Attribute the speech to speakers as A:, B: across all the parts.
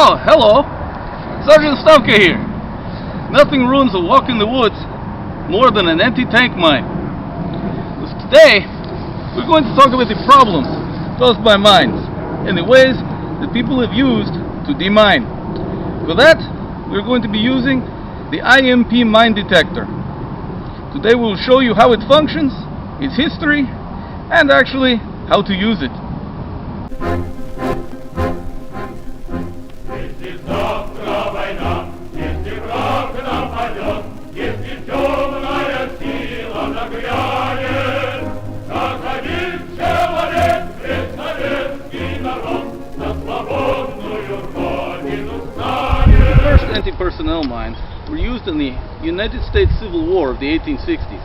A: Oh, hello. Sergeant Stavka here. Nothing ruins a walk in the woods more than an anti-tank mine. Today, we're going to talk about the problems caused by mines and the ways that people have used to demine. For that, we're going to be using the IMP mine detector. Today we'll show you how it functions, its history, and actually how to use it. Anti-personnel mines were used in the United States Civil War of the 1860s.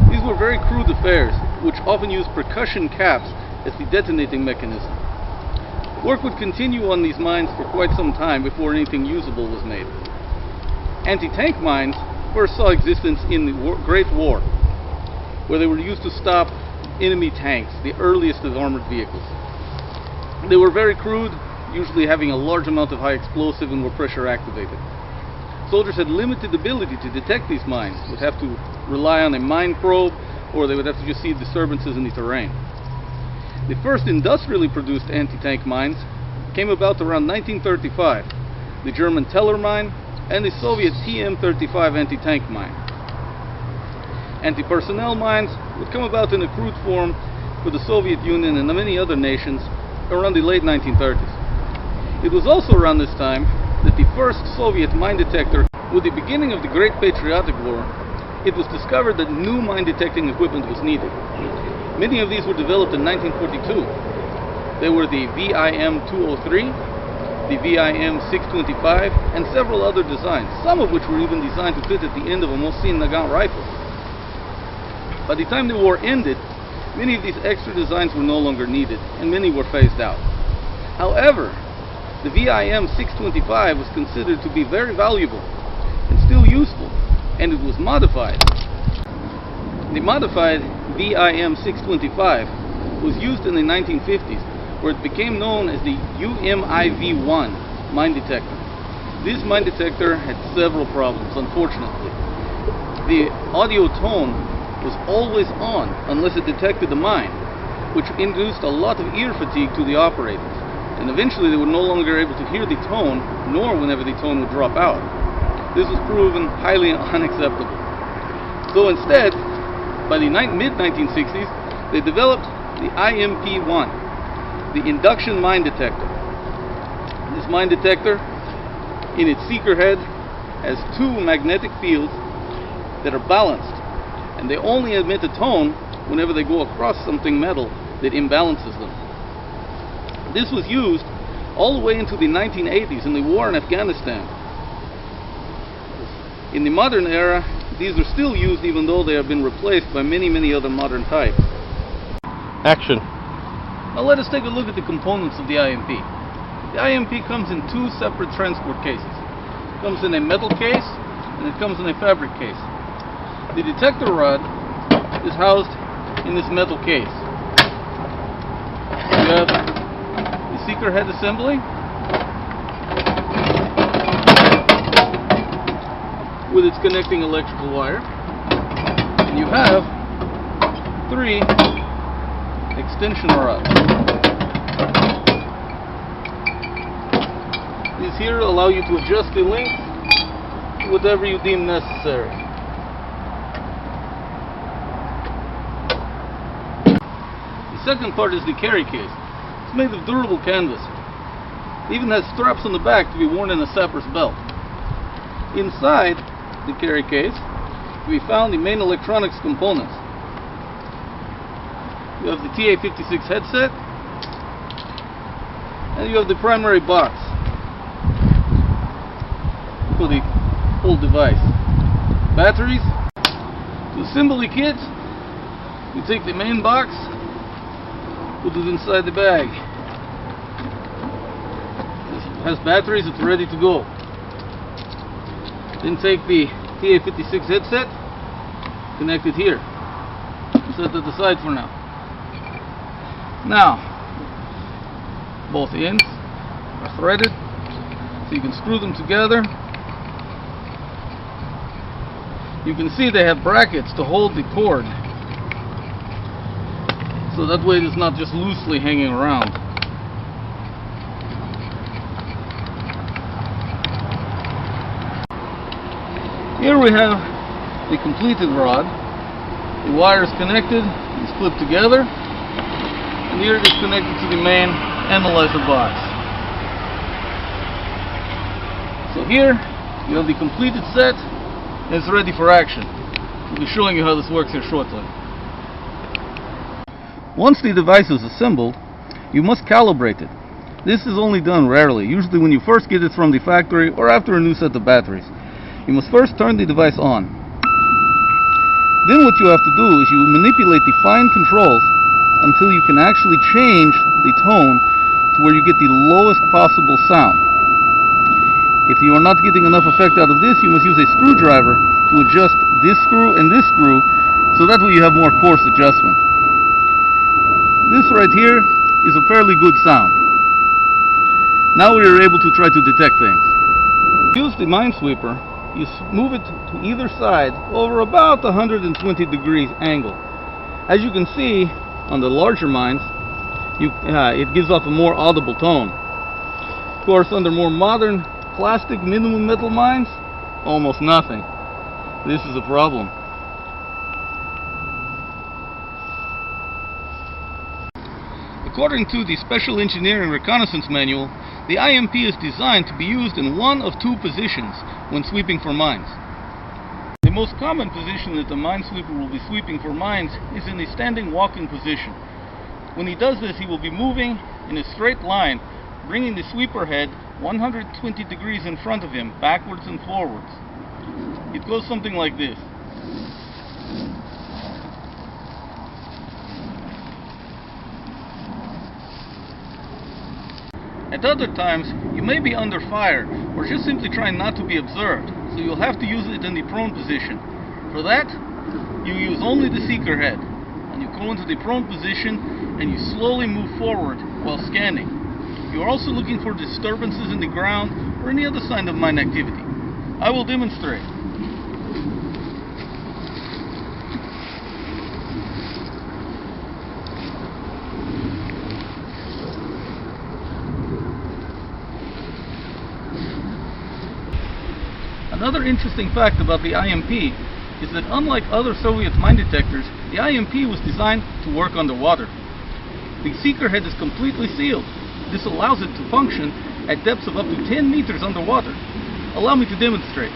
A: These were very crude affairs, which often used percussion caps as the detonating mechanism. Work would continue on these mines for quite some time before anything usable was made. Anti-tank mines first saw existence in the Great War, where they were used to stop enemy tanks, the earliest of armored vehicles. They were very crude, usually having a large amount of high explosive, and were pressure activated. Soldiers had limited ability to detect these mines, would have to rely on a mine probe, or they would have to just see disturbances in the terrain. The first industrially produced anti-tank mines came about around 1935, the German Teller mine and the Soviet TM-35 anti-tank mine. Anti-personnel mines would come about in a crude form for the Soviet Union and many other nations around the late 1930s. It was also around this time that the first Soviet mine detector, with the beginning of the Great Patriotic War, it was discovered that new mine detecting equipment was needed. Many of these were developed in 1942. They were the VIM-203, the VIM-625, and several other designs, some of which were even designed to fit at the end of a Mosin Nagant rifle. By the time the war ended, many of these extra designs were no longer needed, and many were phased out. However, the VIM-625 was considered to be very valuable and still useful, and it was modified. The modified VIM-625 was used in the 1950s, where it became known as the UMIV-1 mine detector. This mine detector had several problems, unfortunately. The audio tone was always on unless it detected the mine, which induced a lot of ear fatigue to the operators. And eventually they were no longer able to hear the tone, nor whenever the tone would drop out. This was proven highly unacceptable. So instead, by the mid-1960s, they developed the IMP-1, the induction mine detector. This mine detector, in its seeker head, has two magnetic fields that are balanced, and they only emit a tone whenever they go across something metal that imbalances them. This was used all the way into the 1980s in the war in Afghanistan. In the modern era, these are still used, even though they have been replaced by many other modern types.
B: Action.
A: Now let us take a look at the components of the IMP. The IMP comes in two separate transport cases. It comes in a metal case and it comes in a fabric case. The detector rod is housed in this metal case. You have seeker head assembly with its connecting electrical wire, and you have three extension rods. These here allow you to adjust the length to whatever you deem necessary. The second part is the carry case. It's made of durable canvas. It even has straps on the back to be worn in a sapper's belt. Inside the carry case, we found the main electronics components. You have the TA-56 headset, and you have the primary box for the whole device. Batteries. To assemble the kit, you take the main box, put it inside the bag. This has batteries, it's ready to go. Then take the TA-56 headset, connect it here. Set it aside for now. Now, both ends are threaded, So you can screw them together. You can see they have brackets to hold the cord, so that way it's not just loosely hanging around. Here we have the completed rod. The wire is connected, it's clipped together, and here it is connected to the main analyzer box. So here you have the completed set, and it's ready for action. We'll be showing you how this works here shortly. Once the device is assembled, you must calibrate it. This is only done rarely, usually when you first get it from the factory or after a new set of batteries. You must first turn the device on. Then what you have to do is you manipulate the fine controls until you can actually change the tone to where you get the lowest possible sound. If you are not getting enough effect out of this, you must use a screwdriver to adjust this screw and this screw, so that way you have more coarse adjustment. This right here is a fairly good sound. Now we are able to try to detect things. Use the minesweeper. You move it to either side over about 120 degrees angle. As you can see on the larger mines, it gives off a more audible tone. Of course, under more modern plastic minimum metal mines, almost nothing. This is a problem. According to the Special Engineering Reconnaissance Manual, the IMP is designed to be used in one of two positions when sweeping for mines. The most common position that the minesweeper will be sweeping for mines is in the standing walking position. When he does this, he will be moving in a straight line, bringing the sweeper head 120 degrees in front of him, backwards and forwards. It goes something like this. At other times, you may be under fire or just simply trying not to be observed, so you'll have to use it in the prone position. For that, you use only the seeker head, and you go into the prone position and you slowly move forward while scanning. You are also looking for disturbances in the ground or any other sign of mine activity. I will demonstrate. Another interesting fact about the IMP is that unlike other Soviet mine detectors, the IMP was designed to work underwater. The seeker head is completely sealed. This allows it to function at depths of up to 10 meters underwater. Allow me to demonstrate.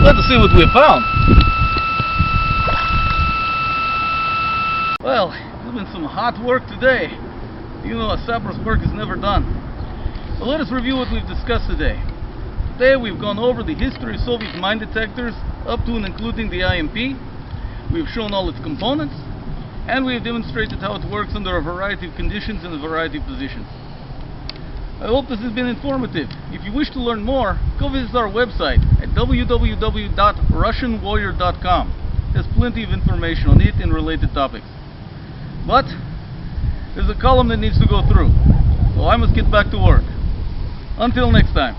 A: Let us see what we have found. Well, it's been some hot work today. You know, a sapper's work is never done. But let us review what we've discussed today. Today we've gone over the history of Soviet mine detectors, up to and including the IMP. We've shown all its components, and we have demonstrated how it works under a variety of conditions and a variety of positions. I hope this has been informative. If you wish to learn more, go visit our website at www.russianwarrior.com. There's plenty of information on it and related topics. But there's a column that needs to go through, so I must get back to work. Until next time.